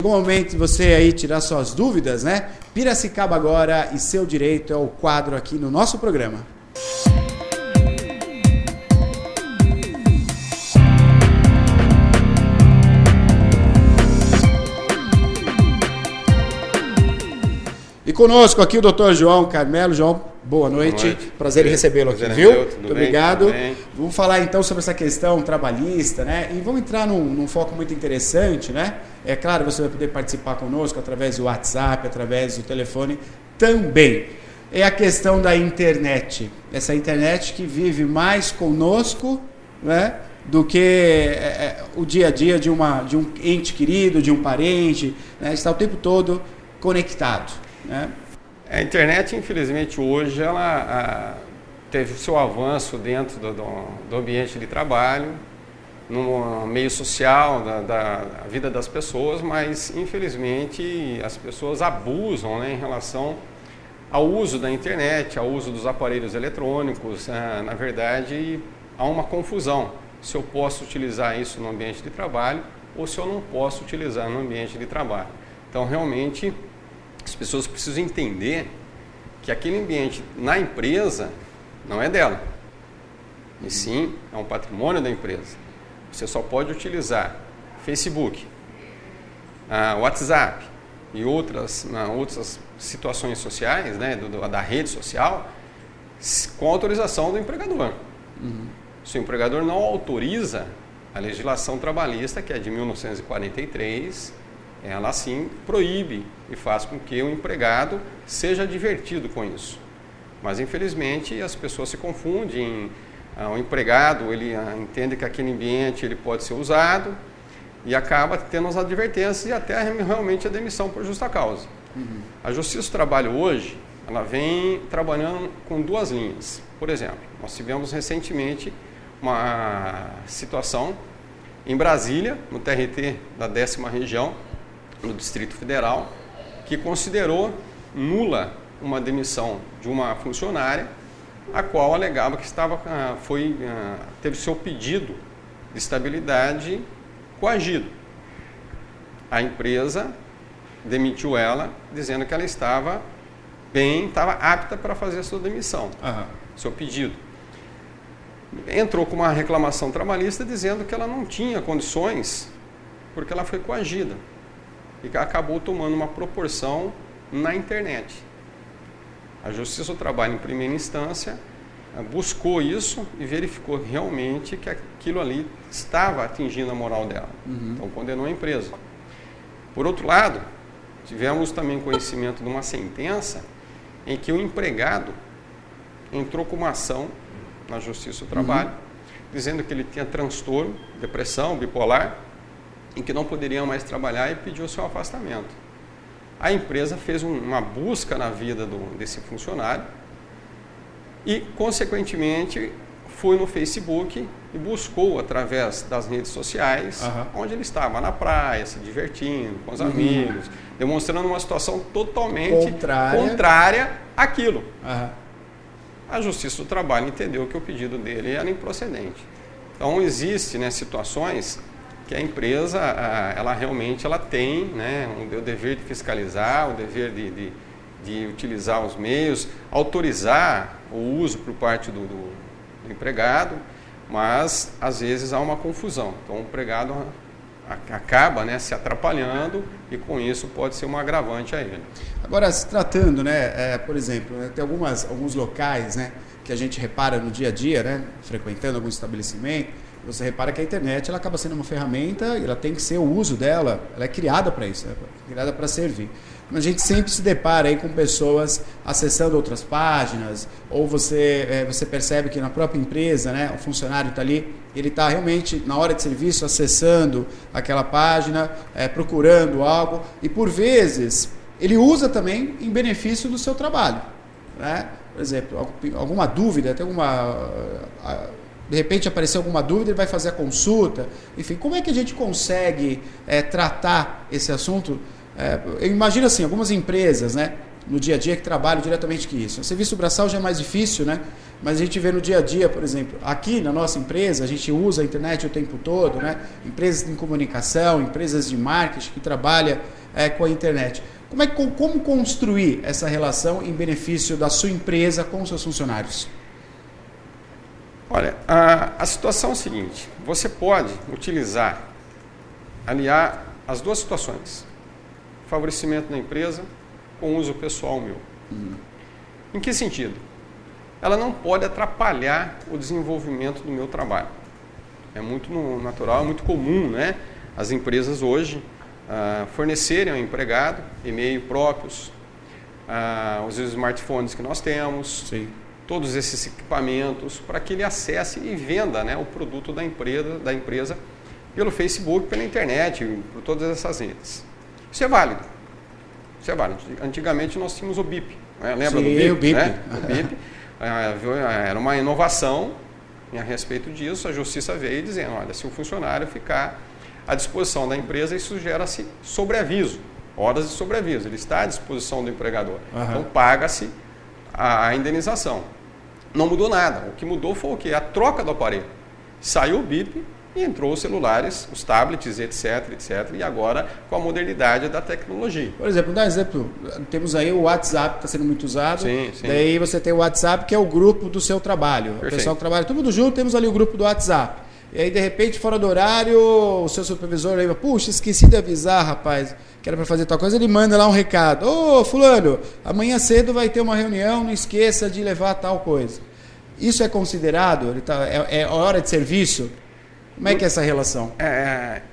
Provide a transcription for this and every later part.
Chegou o momento de você aí tirar suas dúvidas, né? Piracicaba Agora e Seu Direito é o quadro aqui no nosso programa. E conosco aqui o Dr. João Carmelo. João, boa noite. Prazer em recebê-lo aqui, viu? Muito obrigado. Vamos falar então sobre essa questão trabalhista, né? E vamos entrar num foco muito interessante, né? É claro, você vai poder participar conosco através do WhatsApp, através do telefone também. É a questão da internet. Essa internet que vive mais conosco, né? Do que o dia a dia de um ente querido, de um parente, né? Está o tempo todo conectado. A internet, infelizmente, hoje ela teve o seu avanço dentro do ambiente de trabalho, no meio social, da vida das pessoas, mas infelizmente as pessoas abusam, né, em relação ao uso da internet, ao uso dos aparelhos eletrônicos. Na verdade, há uma confusão se eu posso utilizar isso no ambiente de trabalho ou se eu não posso utilizar no ambiente de trabalho. Então, realmente, as pessoas precisam entender que aquele ambiente na empresa não é dela, e sim é um patrimônio da empresa. Você só pode utilizar Facebook, WhatsApp e outras situações sociais, né, da rede social, com autorização do empregador. Se o empregador não autoriza, a legislação trabalhista, que é de 1943, ela sim proíbe e faz com que o empregado seja divertido com isso. Mas infelizmente as pessoas se confundem. O empregado ele entende que aquele ambiente ele pode ser usado e acaba tendo as advertências e até realmente a demissão por justa causa. A Justiça do Trabalho hoje ela vem trabalhando com duas linhas. Por exemplo, nós tivemos recentemente uma situação em Brasília, no TRT da 10ª região, no Distrito Federal, que considerou nula uma demissão de uma funcionária, a qual alegava que teve seu pedido de estabilidade coagido. A empresa demitiu ela, dizendo que ela estava bem, estava apta para fazer a sua demissão, seu pedido. Entrou com uma reclamação trabalhista dizendo que ela não tinha condições, porque ela foi coagida. E acabou tomando uma proporção na internet. A Justiça do Trabalho, em primeira instância, buscou isso e verificou realmente que aquilo ali estava atingindo a moral dela. Então, condenou a empresa. Por outro lado, tivemos também conhecimento de uma sentença em que o empregado entrou com uma ação na Justiça do Trabalho, dizendo que ele tinha transtorno, depressão, bipolar, em que não poderia mais trabalhar e pediu seu afastamento. A empresa fez uma busca na vida desse funcionário e, consequentemente, foi no Facebook e buscou, através das redes sociais, onde ele estava na praia, se divertindo com os amigos, demonstrando uma situação totalmente contrária àquilo. A Justiça do Trabalho entendeu que o pedido dele era improcedente. Então, existem, situações que a empresa, ela realmente tem, né, o dever de fiscalizar, o dever de utilizar os meios, autorizar o uso por parte do empregado, mas às vezes há uma confusão. Então o empregado acaba, né, se atrapalhando e com isso pode ser um agravante a ele. Agora, se tratando, né, por exemplo, tem alguns locais, né, que a gente repara no dia a dia, né, frequentando algum estabelecimento, você repara que a internet ela acaba sendo uma ferramenta e ela tem que ser o uso dela, ela é criada para isso, criada para servir. Mas a gente sempre se depara aí com pessoas acessando outras páginas, ou você percebe que na própria empresa, né, o funcionário está ali, ele está realmente na hora de serviço acessando aquela página, procurando algo, e por vezes ele usa também em benefício do seu trabalho, né? Por exemplo, alguma dúvida, de repente apareceu alguma dúvida, ele vai fazer a consulta. Enfim, como é que a gente consegue tratar esse assunto? Eu imagino assim, algumas empresas, né, no dia a dia que trabalham diretamente com isso. O serviço braçal já é mais difícil, né? Mas a gente vê no dia a dia, por exemplo, aqui na nossa empresa, a gente usa a internet o tempo todo, né? Empresas de comunicação, empresas de marketing que trabalham com a internet. Como construir essa relação em benefício da sua empresa com os seus funcionários? Olha, a situação é a seguinte, você pode aliar as duas situações, favorecimento da empresa com uso pessoal meu. Em que sentido? Ela não pode atrapalhar o desenvolvimento do meu trabalho. É muito natural, é muito comum, né? As empresas hoje fornecerem ao empregado e-mail próprios, os smartphones que nós temos, Sim. todos esses equipamentos, para que ele acesse e venda, né, o produto da empresa pelo Facebook, pela internet, por todas essas redes. Isso é válido. Antigamente nós tínhamos o BIP. Né? Lembra do BIP? O BIP. Né? O BIP era uma inovação a respeito disso. A justiça veio dizendo, olha, se o funcionário ficar à disposição da empresa, isso gera-se sobreaviso, horas de sobreaviso. Ele está à disposição do empregador. Então paga-se a indenização. Não mudou nada. O que mudou foi o quê? A troca do aparelho. Saiu o BIP e entrou os celulares, os tablets, etc. E agora com a modernidade da tecnologia. Por exemplo, dá um exemplo. Temos aí o WhatsApp que está sendo muito usado. Sim. Daí você tem o WhatsApp que é o grupo do seu trabalho. Perfeito. O pessoal que trabalha todo mundo junto, temos ali o grupo do WhatsApp. E aí, de repente, fora do horário, o seu supervisor aí, puxa, esqueci de avisar, rapaz, que era para fazer tal coisa, ele manda lá um recado. Ô, fulano, amanhã cedo vai ter uma reunião, não esqueça de levar tal coisa. Isso é considerado? É hora de serviço? Como é que é essa relação?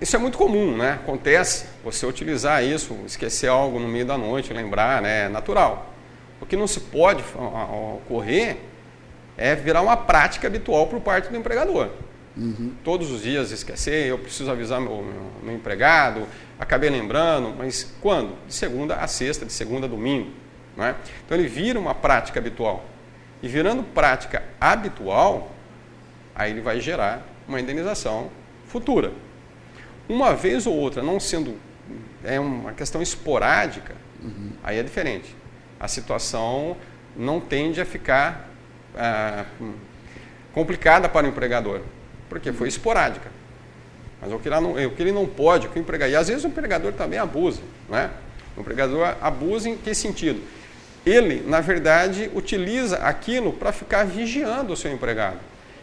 Isso é muito comum, né? Acontece você utilizar isso, esquecer algo no meio da noite, lembrar, né? É natural. O que não se pode ocorrer é virar uma prática habitual por parte do empregador. Todos os dias esquecer, eu preciso avisar meu empregado, acabei lembrando, mas quando? De segunda a sexta, de segunda a domingo. Né? Então ele vira uma prática habitual. E virando prática habitual, aí ele vai gerar uma indenização futura. Uma vez ou outra, não sendo uma questão esporádica, aí é diferente. A situação não tende a ficar complicada para o empregador, porque foi esporádica. Mas o que ele não pode, o que o empregador... E às vezes o empregador também abusa. Né? O empregador abusa em que sentido? Ele, na verdade, utiliza aquilo para ficar vigiando o seu empregado.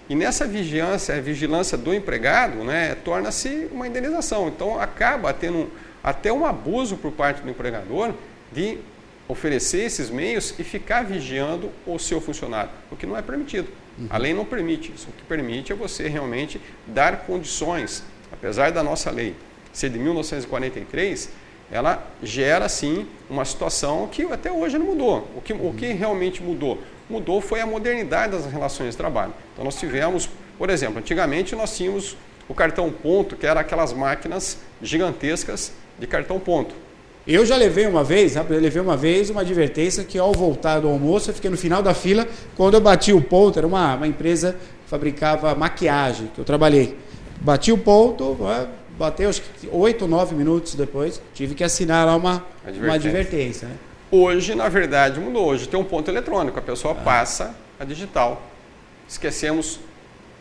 E nessa vigilância do empregado, né, torna-se uma indenização. Então, acaba tendo até um abuso por parte do empregador de oferecer esses meios e ficar vigiando o seu funcionário, o que não é permitido. A lei não permite isso. O que permite é você realmente dar condições. Apesar da nossa lei ser de 1943, ela gera, sim, uma situação que até hoje não mudou. O que realmente mudou? Mudou foi a modernidade das relações de trabalho. Então, nós tivemos, por exemplo, antigamente nós tínhamos o cartão ponto, que era aquelas máquinas gigantescas de cartão ponto. Eu já levei uma vez uma advertência que ao voltar do almoço, eu fiquei no final da fila, quando eu bati o ponto, era uma empresa que fabricava maquiagem, que eu trabalhei. Bati o ponto, bateu acho que 8 ou 9 minutos depois, tive que assinar lá uma advertência. Né? Hoje, na verdade, mudou. Hoje tem um ponto eletrônico, a pessoa passa a digital. Esquecemos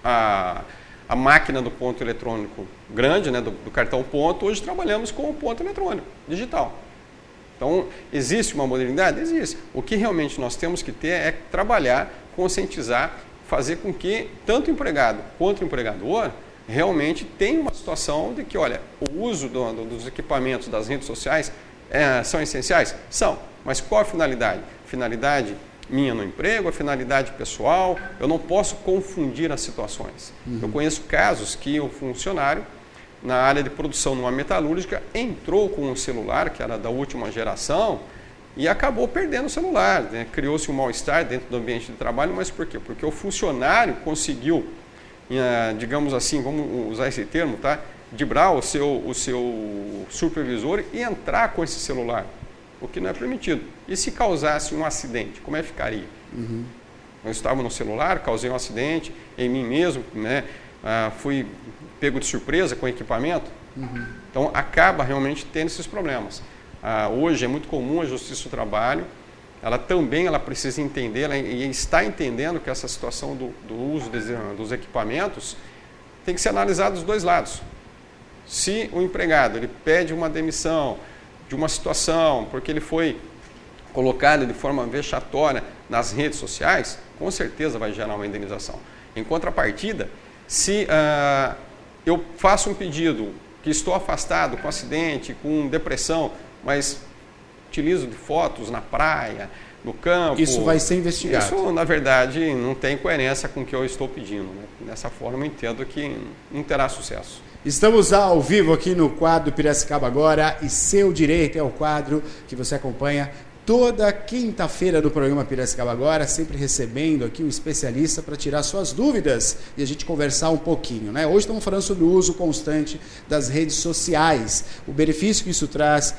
a máquina do ponto eletrônico grande, né, do cartão ponto, hoje trabalhamos com o ponto eletrônico, digital. Então, existe uma modernidade? Existe. O que realmente nós temos que ter é trabalhar, conscientizar, fazer com que tanto o empregado quanto o empregador realmente tenham uma situação de que, olha, o uso dos equipamentos das redes sociais são essenciais? São. Mas qual a finalidade? Finalidade minha no emprego, a finalidade pessoal, eu não posso confundir as situações. Eu conheço casos que o funcionário, na área de produção numa metalúrgica, entrou com um celular, que era da última geração, e acabou perdendo o celular. Né? Criou-se um mal-estar dentro do ambiente de trabalho, mas por quê? Porque o funcionário conseguiu, digamos assim, vamos usar esse termo, tá? Driblar o seu supervisor e entrar com esse celular, o que não é permitido. E se causasse um acidente, como é que ficaria? Eu estava no celular, causei um acidente em mim mesmo, né? Fui pego de surpresa com o equipamento. Então, acaba realmente tendo esses problemas. Hoje é muito comum a Justiça do Trabalho ela também precisa entender, e está entendendo que essa situação do uso dos equipamentos tem que ser analisada dos dois lados. Se o empregado ele pede uma demissão de uma situação porque ele foi colocado de forma vexatória nas redes sociais, com certeza vai gerar uma indenização. Em contrapartida, se eu faço um pedido que estou afastado com acidente, com depressão, mas utilizo de fotos na praia, no campo... Isso vai ser investigado. Isso, na verdade, não tem coerência com o que eu estou pedindo. Né? Dessa forma, eu entendo que não terá sucesso. Estamos ao vivo aqui no quadro Piracicaba Agora, e Seu Direito é o quadro que você acompanha toda quinta-feira do programa Piracicaba Agora, sempre recebendo aqui um especialista para tirar suas dúvidas e a gente conversar um pouquinho, né? Hoje estamos falando sobre o uso constante das redes sociais, o benefício que isso traz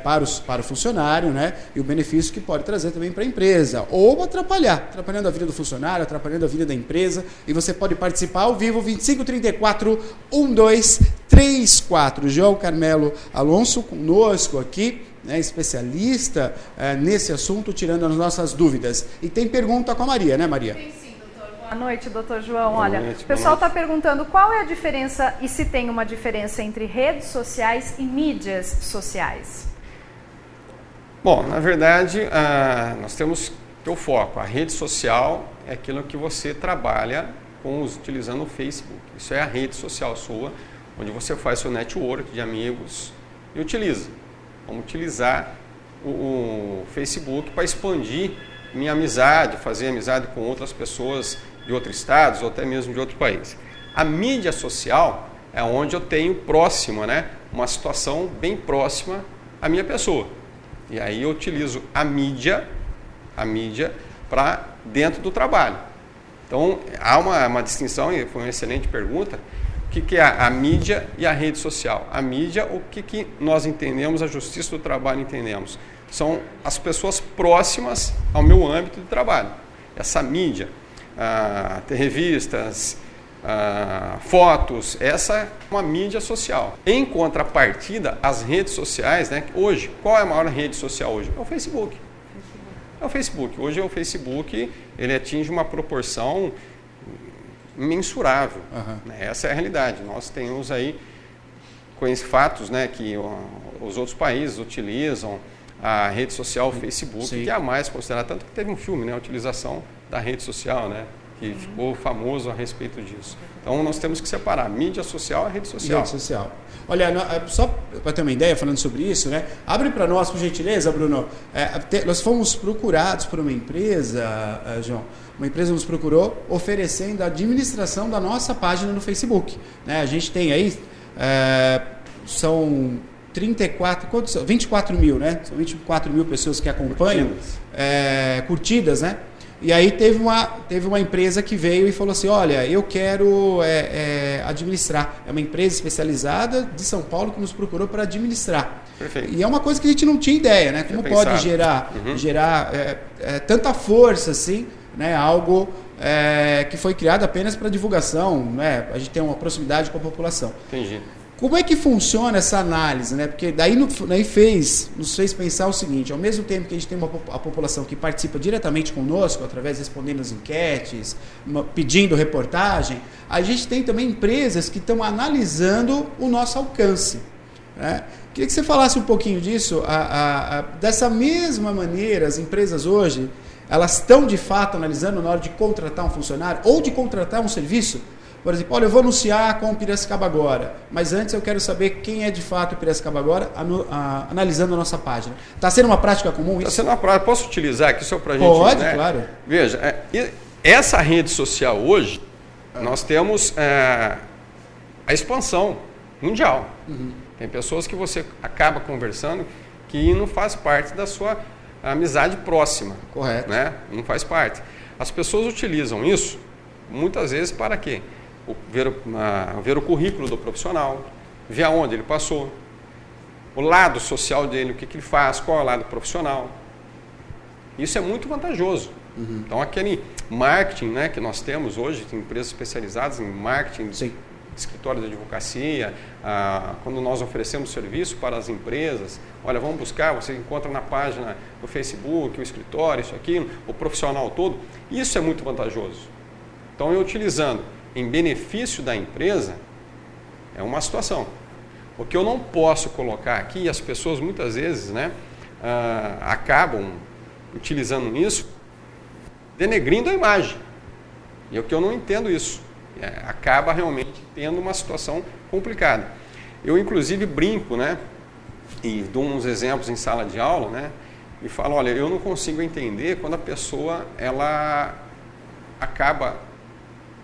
para o funcionário, né? E o benefício que pode trazer também para a empresa, ou atrapalhando a vida do funcionário, atrapalhando a vida da empresa. E você pode participar ao vivo, 2534-1234. João Carmelo Alonso conosco aqui, né, especialista nesse assunto, tirando as nossas dúvidas. E tem pergunta com a Maria, né, Maria? Tem sim, doutor. Boa noite, doutor João. Olha, o pessoal está perguntando qual é a diferença e se tem uma diferença entre redes sociais e mídias sociais. Bom, na verdade, nós temos o foco. A rede social é aquilo que você trabalha utilizando o Facebook. Isso é a rede social sua, onde você faz seu network de amigos e utiliza. Vamos utilizar o Facebook para expandir minha amizade, fazer amizade com outras pessoas de outros estados ou até mesmo de outro país. A mídia social é onde eu tenho próxima, né, uma situação bem próxima à minha pessoa. E aí eu utilizo a mídia para dentro do trabalho. Então, há uma distinção, e foi uma excelente pergunta. O que é a mídia e a rede social? A mídia, o que nós entendemos, a Justiça do Trabalho entendemos? São as pessoas próximas ao meu âmbito de trabalho. Essa mídia, ter revistas, fotos, essa é uma mídia social. Em contrapartida, as redes sociais, né? Hoje, qual é a maior rede social hoje? É o Facebook. É o Facebook. Hoje o Facebook ele atinge uma proporção mensurável. Uhum. Essa é a realidade. Nós temos aí fatos, né, que os outros países utilizam a rede social Facebook, sim, que é a mais considerada, tanto que teve um filme, né, a utilização da rede social, né, que ficou famoso a respeito disso. Então nós temos que separar mídia social e rede social. Rede social. Olha, só para ter uma ideia, falando sobre isso, né? Abre para nós, por gentileza, Bruno. Nós fomos procurados por uma empresa, João. Uma empresa nos procurou oferecendo a administração da nossa página no Facebook. Né? A gente tem aí, são 24 mil, né? São 24 mil pessoas que acompanham, curtidas, né? E aí teve uma empresa que veio e falou assim, olha, eu quero administrar. É uma empresa especializada de São Paulo que nos procurou para administrar. Perfeito. E é uma coisa que a gente não tinha ideia, né? Como pode gerar tanta força assim, né? Algo que foi criado apenas para divulgação, né? A gente tem uma proximidade com a população. Entendi. Como é que funciona essa análise, né? Porque daí nos fez pensar o seguinte, ao mesmo tempo que a gente tem a população que participa diretamente conosco, através de respondendo as enquetes, pedindo reportagem, a gente tem também empresas que estão analisando o nosso alcance. Né? Queria que você falasse um pouquinho disso. Dessa mesma maneira, as empresas hoje, elas estão de fato analisando na hora de contratar um funcionário ou de contratar um serviço? Por exemplo, olha, eu vou anunciar com o Piracicaba Agora, mas antes eu quero saber quem é de fato o Piracicaba Agora, analisando a nossa página. Está sendo uma prática comum isso? Está sendo uma prática. Posso utilizar aqui só para a gente... Pode, né? Claro. Veja, essa rede social hoje, nós temos a expansão mundial. Uhum. Tem pessoas que você acaba conversando que não faz parte da sua amizade próxima. Correto. Né? Não faz parte. As pessoas utilizam isso muitas vezes para quê? Ver o currículo do profissional, ver aonde ele passou, o lado social dele, o que ele faz, qual é o lado profissional. Isso é muito vantajoso. Uhum. Então, aquele marketing, né, que nós temos hoje, tem empresas especializadas em marketing, sim, escritórios de advocacia, quando nós oferecemos serviço para as empresas, olha, vamos buscar, você encontra na página do Facebook, o escritório, isso aqui, o profissional todo, isso é muito vantajoso. Então, eu utilizando em benefício da empresa, é uma situação. O que eu não posso colocar aqui, e as pessoas muitas vezes, né, acabam utilizando isso, denegrindo a imagem. E é o que eu não entendo isso. Acaba realmente tendo uma situação complicada. Eu, inclusive, brinco, né, e dou uns exemplos em sala de aula, né, e falo, olha, eu não consigo entender quando a pessoa ela acaba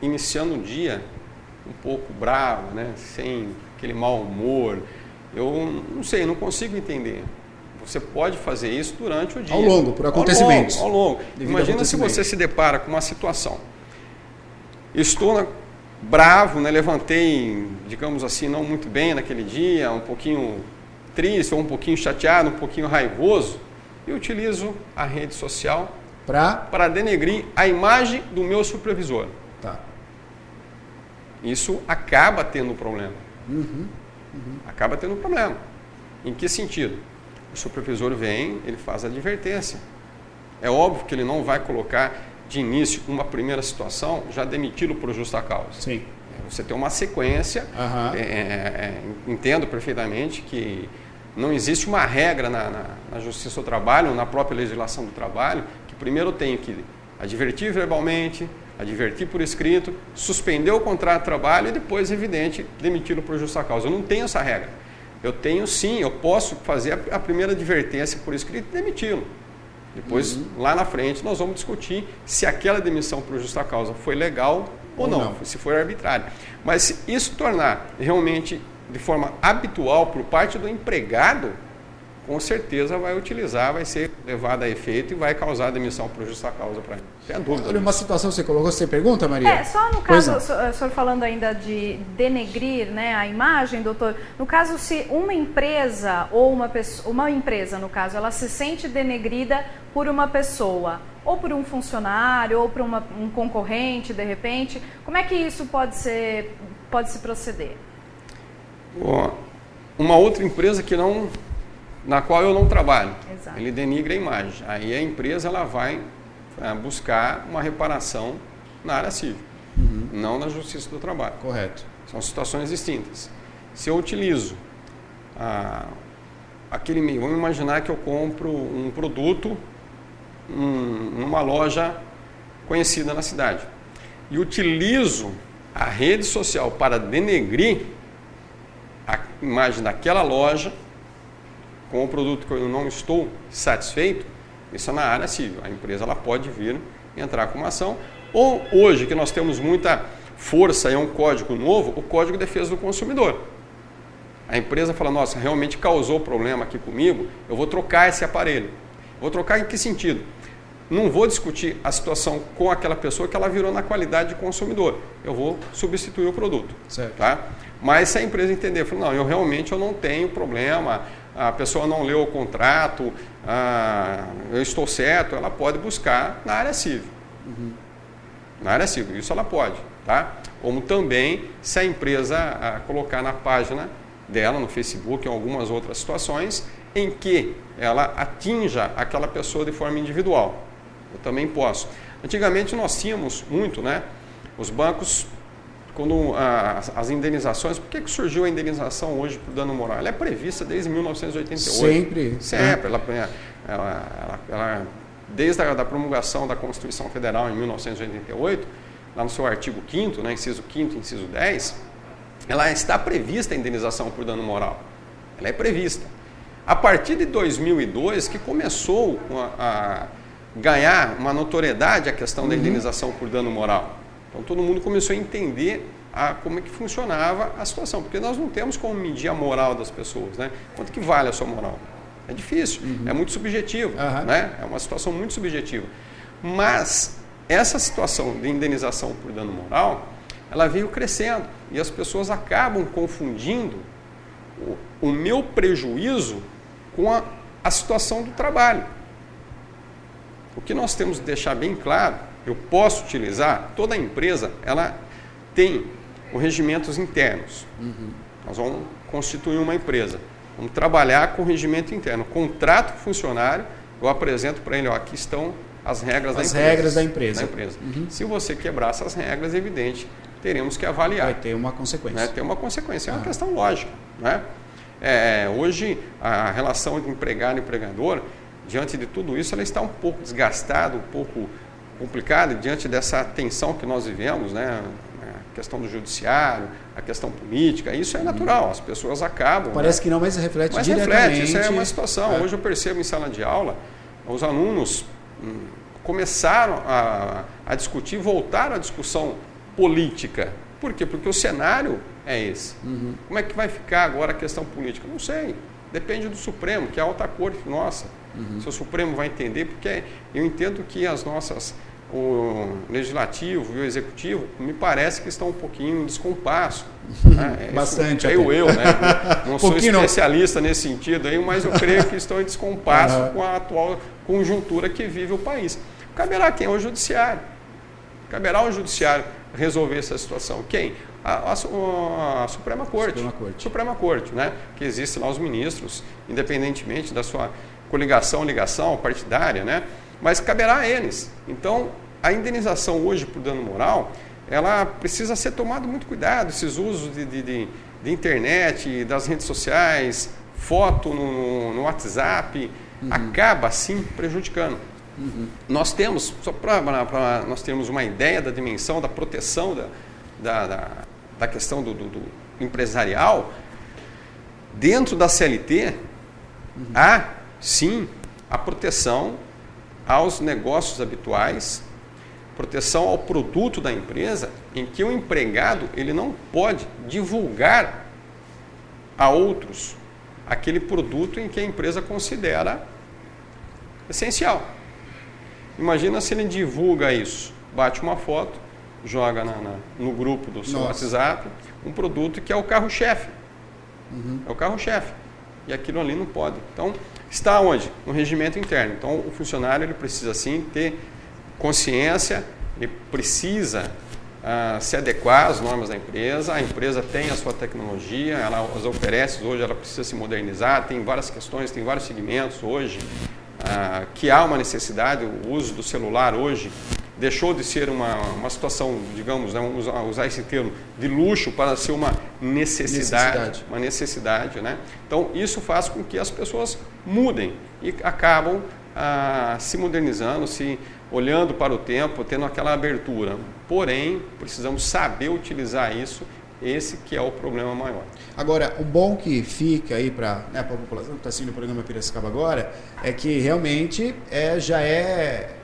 iniciando o dia um pouco brava, né, sem aquele mau humor. Eu não sei, não consigo entender. Você pode fazer isso durante o dia. Ao longo, por acontecimentos. Ao longo. Imagina se você se depara com uma situação. Estou bravo, né? Levantei, digamos assim, não muito bem naquele dia, um pouquinho triste, ou um pouquinho chateado, um pouquinho raivoso, e utilizo a rede social para denegrir a imagem do meu supervisor. Tá. Isso acaba tendo problema. Acaba tendo problema. Em que sentido? O supervisor vem, ele faz a advertência. É óbvio que ele não vai colocar de início uma primeira situação, já demiti-lo por justa causa. Sim. Você tem uma sequência, entendo perfeitamente que não existe uma regra na Justiça do Trabalho, na própria legislação do trabalho, que primeiro eu tenho que advertir verbalmente, advertir por escrito, suspender o contrato de trabalho e depois, evidente, demiti-lo por justa causa. Eu não tenho essa regra. Eu tenho sim, eu posso fazer a primeira advertência por escrito e demiti-lo. Depois, lá na frente, nós vamos discutir se aquela demissão por justa causa foi legal ou não, se foi arbitrária. Mas se isso tornar realmente de forma habitual por parte do empregado, com certeza vai utilizar, vai ser levado a efeito e vai causar demissão por justa causa para ele. Sem dúvida. Olha, uma situação que você colocou, você pergunta, Maria? Só no caso, o senhor falando ainda de denegrir, né, a imagem, doutor, no caso, se uma empresa ou uma empresa, no caso, ela se sente denegrida por uma pessoa, ou por um funcionário, ou por um concorrente, de repente, como é que isso pode se proceder? Uma outra empresa na qual eu não trabalho. Exato. Ele denigra a imagem. Aí a empresa ela vai buscar uma reparação na área civil, não na Justiça do Trabalho. Correto. São situações distintas. Se eu utilizo aquele meio, vamos imaginar que eu compro um produto numa loja conhecida na cidade e utilizo a rede social para denegrir a imagem daquela loja com o produto que eu não estou satisfeito, isso é na área civil. A empresa ela pode vir entrar com uma ação. Ou hoje, que nós temos muita força, é um código novo, o Código de Defesa do Consumidor. A empresa fala, nossa, realmente causou problema aqui comigo, eu vou trocar esse aparelho. Vou trocar em que sentido? Não vou discutir a situação com aquela pessoa que ela virou na qualidade de consumidor. Eu vou substituir o produto. Certo. Tá? Mas se a empresa entender, falar, não, eu não tenho problema, a pessoa não leu o contrato, eu estou certo, ela pode buscar na área civil. Na área civil, isso ela pode. Tá? Como também, se a empresa colocar na página dela, no Facebook, em algumas outras situações, em que ela atinja aquela pessoa de forma individual. Eu também posso. Antigamente nós tínhamos muito, né? Os bancos, quando as indenizações, por que surgiu a indenização hoje por dano moral? Ela é prevista desde 1988. Sempre. Ela desde a promulgação da Constituição Federal em 1988, lá no seu artigo 5º, né, inciso 5º, inciso 10, ela está prevista a indenização por dano moral. Ela é prevista. A partir de 2002, que começou a ganhar uma notoriedade a questão da indenização por dano moral. Então, todo mundo começou a entender como é que funcionava a situação, porque nós não temos como medir a moral das pessoas, né? Quanto que vale a sua moral? É difícil, é muito subjetivo, né? É uma situação muito subjetiva. Mas essa situação de indenização por dano moral, ela veio crescendo e as pessoas acabam confundindo o meu prejuízo com a situação do trabalho. O que nós temos que deixar bem claro, eu posso utilizar, toda empresa ela tem os regimentos internos. Nós vamos constituir uma empresa. Vamos trabalhar com o regimento interno. Contrato com o funcionário, eu apresento para ele, aqui estão as regras da empresa. As regras da empresa. Se você quebrar essas regras, é evidente, teremos que avaliar. Vai ter uma consequência. Né? Ter uma consequência, é uma questão lógica. Né? Hoje, a relação de empregado e empregador, diante de tudo isso, ela está um pouco desgastada, um pouco complicada, diante dessa tensão que nós vivemos, né? A questão do judiciário, a questão política, isso é natural, as pessoas acabam... Parece que não, mas reflete diretamente. Isso é uma situação. Hoje eu percebo em sala de aula, os alunos começaram a discutir, voltaram à discussão política. Por quê? Porque o cenário é esse. Como é que vai ficar agora a questão política? Não sei. Depende do Supremo, que é a alta corte nossa. Se o Supremo vai entender, porque eu entendo que o Legislativo e o Executivo me parece que estão um pouquinho em descompasso. Né? Bastante. Creio eu, né? Não sou especialista nesse sentido, aí, mas eu creio que estão em descompasso com a atual conjuntura que vive o país. Caberá quem? O Judiciário. Caberá ao Judiciário resolver essa situação. Quem? A Suprema Corte. Suprema Corte, né? Que existe lá os ministros, independentemente da sua ligação partidária, né? Mas caberá a eles. Então, a indenização hoje por dano moral, ela precisa ser tomado muito cuidado. Esses usos de internet, das redes sociais, foto no WhatsApp, acaba, sim, prejudicando. Nós temos, só para nós termos uma ideia da dimensão da proteção da questão do empresarial, dentro da CLT, há, sim, a proteção aos negócios habituais, proteção ao produto da empresa, em que o empregado ele não pode divulgar a outros aquele produto em que a empresa considera essencial. Imagina se ele divulga isso, bate uma foto, joga no grupo do seu WhatsApp, um produto que é o carro-chefe. É o carro-chefe. E aquilo ali não pode. Então, está onde? No regimento interno. Então, o funcionário ele precisa, sim, ter consciência, ele precisa se adequar às normas da empresa. A empresa tem a sua tecnologia, ela as oferece hoje, ela precisa se modernizar, tem várias questões, tem vários segmentos hoje, que há uma necessidade. O uso do celular hoje deixou de ser uma situação, digamos, né, vamos usar esse termo, de luxo para ser uma necessidade. Uma necessidade, né? Então, isso faz com que as pessoas mudem e acabam se modernizando, se olhando para o tempo, tendo aquela abertura. Porém, precisamos saber utilizar isso, esse que é o problema maior. Agora, o bom que fica aí para a população que está assistindo o programa Piracicaba agora, é que realmente já é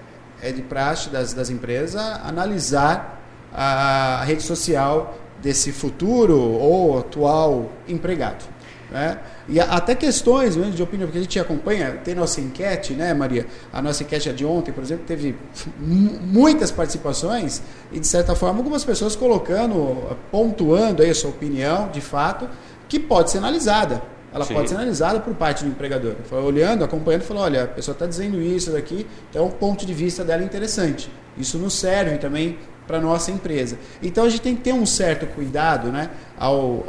de praxe das empresas analisar a rede social desse futuro ou atual empregado. Né? E até questões mesmo de opinião, porque a gente acompanha, tem nossa enquete, né, Maria? A nossa enquete de ontem, por exemplo, teve muitas participações e, de certa forma, algumas pessoas pontuando aí a sua opinião, de fato, que pode ser analisada. Ela Sim. pode ser analisada por parte do empregador. Olhando, acompanhando, falou, olha, a pessoa está dizendo isso daqui, então o ponto de vista dela é interessante. Isso nos serve também para a nossa empresa. Então a gente tem que ter um certo cuidado, né, ao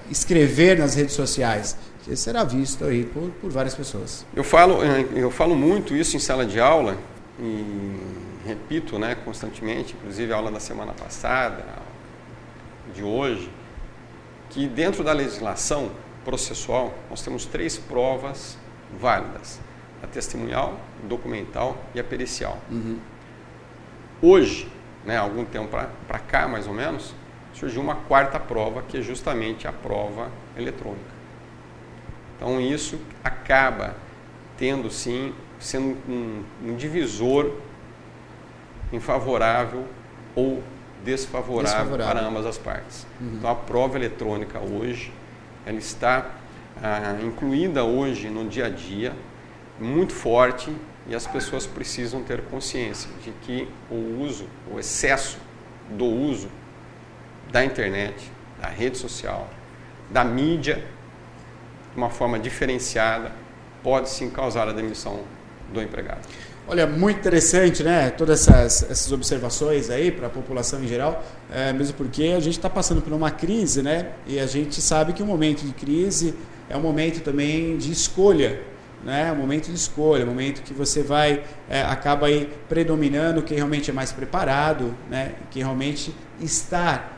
escrever nas redes sociais, que será visto aí por várias pessoas. Eu falo muito isso em sala de aula e repito, né, constantemente, inclusive a aula da semana passada, de hoje, que dentro da legislação processual nós temos 3 provas válidas: a testemunhal, a documental e a pericial. Uhum. Hoje, né, algum tempo para cá mais ou menos, surgiu uma 4ª prova, que é justamente a prova eletrônica. Então isso acaba sendo um divisor favorável ou desfavorável para ambas as partes. Uhum. Então a prova eletrônica hoje, ela está incluída hoje no dia a dia, muito forte, e as pessoas precisam ter consciência de que o excesso do uso da internet, da rede social, da mídia, de uma forma diferenciada, pode sim causar a demissão do empregado. Olha, muito interessante, né? Todas essas observações aí para a população em geral, mesmo porque a gente está passando por uma crise, né? E a gente sabe que um momento de crise é um momento também de escolha, né? Um momento de escolha, um momento que você acaba aí predominando quem realmente é mais preparado, né? Quem realmente está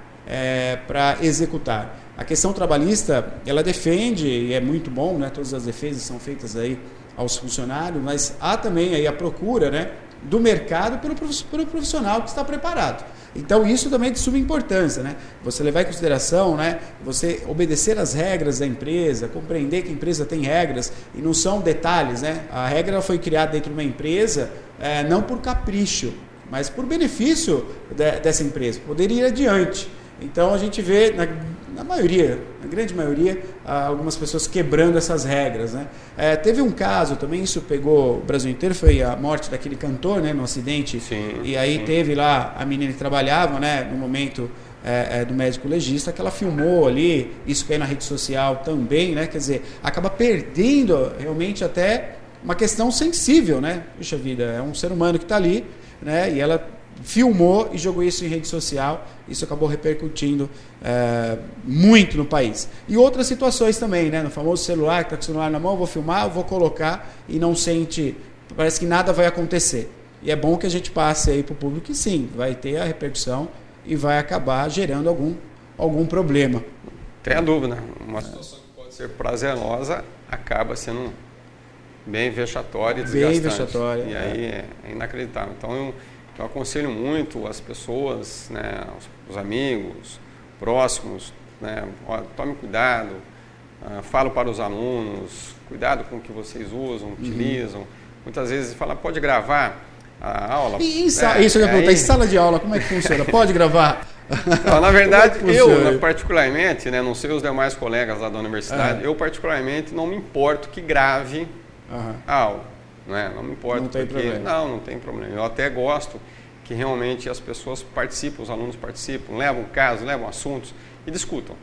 para executar. A questão trabalhista, ela defende, e é muito bom, né? Todas as defesas são feitas aí aos funcionários, mas há também aí a procura, né, do mercado pelo profissional que está preparado. Então isso também é de suma importância, né? Você levar em consideração, né, você obedecer às regras da empresa, compreender que a empresa tem regras e não são detalhes, né? A regra foi criada dentro de uma empresa não por capricho, mas por benefício dessa empresa, poder ir adiante. Então a gente vê na grande maioria, algumas pessoas quebrando essas regras, né? Teve um caso também, isso pegou o Brasil inteiro, foi a morte daquele cantor, né, no acidente. Sim, e aí teve lá a menina que trabalhava, né, no momento do médico legista, que ela filmou ali, isso caiu na rede social também, né? Quer dizer, acaba perdendo realmente até uma questão sensível, né? Puxa vida, é um ser humano que está ali, né? E ela filmou e jogou isso em rede social, isso acabou repercutindo muito no país. E outras situações também, né? No famoso celular, que está com o celular na mão, eu vou filmar, eu vou colocar e não sente, parece que nada vai acontecer. E é bom que a gente passe aí para o público que sim, vai ter a repercussão e vai acabar gerando algum problema. Tem a dúvida, uma situação que pode ser prazerosa acaba sendo bem vexatória e desgastante. Bem vexatória. E aí é inacreditável. Então eu aconselho muito as pessoas, né, os amigos, próximos, né, tome cuidado, falo para os alunos, cuidado com o que vocês usam, utilizam. Muitas vezes fala, pode gravar a aula. Isso eu ia perguntar, em sala de aula, como é que funciona? Pode gravar? Não, na verdade, eu particularmente, né, não sei os demais colegas lá da universidade, eu particularmente não me importo que grave a aula. Não me importa, não tem problema. Não tem problema. Eu até gosto que realmente as pessoas participem, os alunos participam, levam casos, levam assuntos e discutam.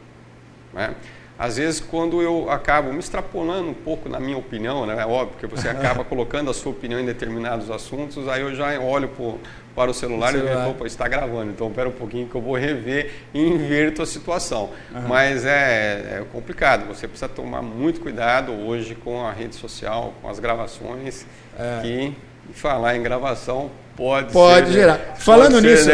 Né? Às vezes, quando eu acabo me extrapolando um pouco na minha opinião, né? É óbvio que você acaba colocando a sua opinião em determinados assuntos, aí eu já olho para o celular e vejo, opa, está gravando, então espera um pouquinho que eu vou rever e inverto a situação. Mas é complicado, você precisa tomar muito cuidado hoje com a rede social, com as gravações, que falar em gravação pode gerar. Falando nisso,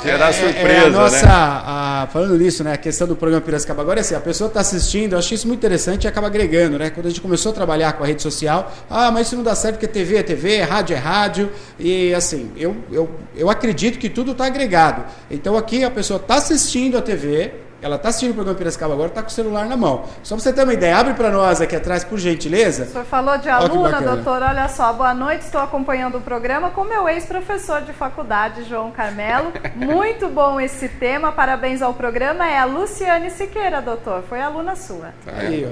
gerar surpresa, falando nisso, né, a questão do programa Piracicaba agora é assim, a pessoa está assistindo, eu achei isso muito interessante e acaba agregando, né? Quando a gente começou a trabalhar com a rede social, mas isso não dá certo porque TV é TV, rádio é rádio, e assim, eu acredito que tudo está agregado. Então aqui a pessoa está assistindo a TV, ela está assistindo o programa Piracicaba agora, está com o celular na mão. Só para você ter uma ideia, abre para nós aqui atrás, por gentileza. O senhor falou de aluna, doutor, olha só, boa noite, estou acompanhando o programa com meu ex-professor de faculdade, João Carmelo. Muito bom esse tema, parabéns ao programa. É a Luciane Siqueira, doutor, foi aluna sua. Aí, ó.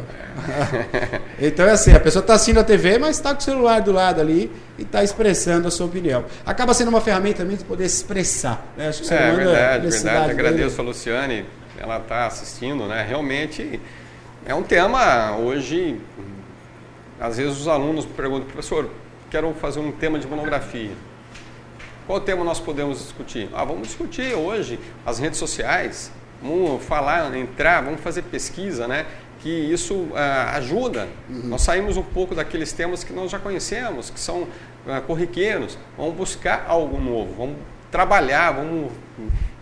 Então é assim, a pessoa está assistindo a TV, mas está com o celular do lado ali e está expressando a sua opinião. Acaba sendo uma ferramenta também de poder se expressar. Né? Acho que você verdade. Agradeço a Luciane. Ela está assistindo, né? Realmente é um tema hoje, às vezes os alunos perguntam, professor, quero fazer um tema de monografia. Qual tema nós podemos discutir? Vamos discutir hoje as redes sociais, vamos vamos fazer pesquisa, né? Que isso ajuda. Nós saímos um pouco daqueles temas que nós já conhecemos, que são corriqueiros, vamos buscar algo novo, vamos trabalhar, vamos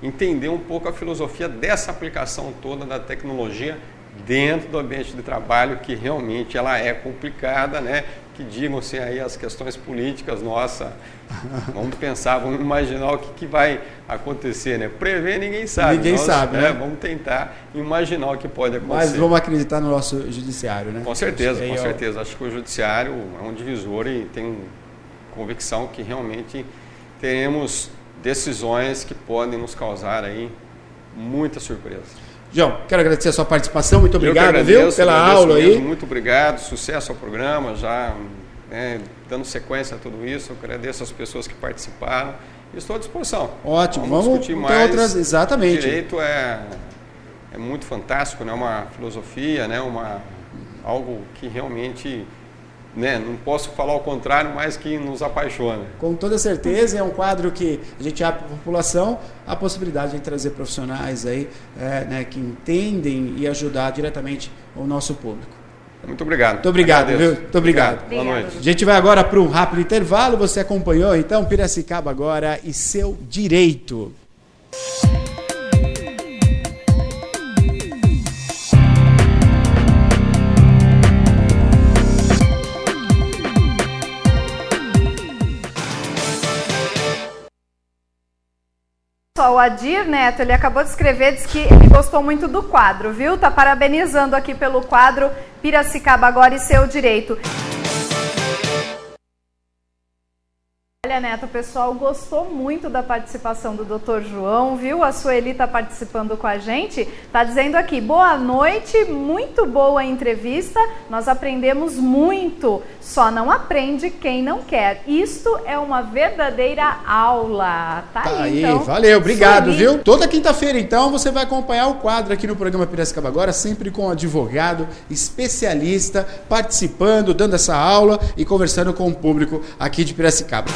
entender um pouco a filosofia dessa aplicação toda da tecnologia dentro do ambiente de trabalho, que realmente ela é complicada, né? Que digam-se aí as questões políticas, nossa, vamos pensar, vamos imaginar o que vai acontecer, né? Prever ninguém sabe. Ninguém sabe, né? Vamos tentar imaginar o que pode acontecer. Mas vamos acreditar no nosso judiciário, né? Com certeza, com certeza. Acho que o judiciário é um divisor e tenho convicção que realmente teremos decisões que podem nos causar aí muita surpresa. João, quero agradecer a sua participação, muito obrigado, pela aula mesmo, aí. Muito obrigado, sucesso ao programa, já dando sequência a tudo isso, eu agradeço as pessoas que participaram e estou à disposição. Ótimo, vamos discutir mais. Outras, exatamente. O direito é muito fantástico, né? Uma filosofia, né? Algo que realmente né? Não posso falar o contrário, mas que nos apaixona. Com toda certeza, é um quadro que a gente abre para a população a possibilidade de trazer profissionais aí, né, que entendem e ajudar diretamente o nosso público. Muito obrigado. Muito obrigado, viu? Muito obrigado. Boa noite. A gente vai agora para um rápido intervalo. Você acompanhou, então, Piracicaba Agora e Seu Direito. O Adir Neto, ele acabou de escrever, diz que ele gostou muito do quadro, viu? Tá parabenizando aqui pelo quadro Piracicaba Agora e Seu Direito. Olha, Neto, o pessoal gostou muito da participação do Dr. João, viu? A Sueli está participando com a gente, está dizendo aqui, boa noite, muito boa a entrevista, nós aprendemos muito, só não aprende quem não quer. Isto é uma verdadeira aula. Tá aí, então. Valeu, obrigado, Sueli. viu? Toda quinta-feira, então, você vai acompanhar o quadro aqui no programa Piracicaba Agora, sempre com um advogado especialista, participando, dando essa aula e conversando com o público aqui de Piracicaba.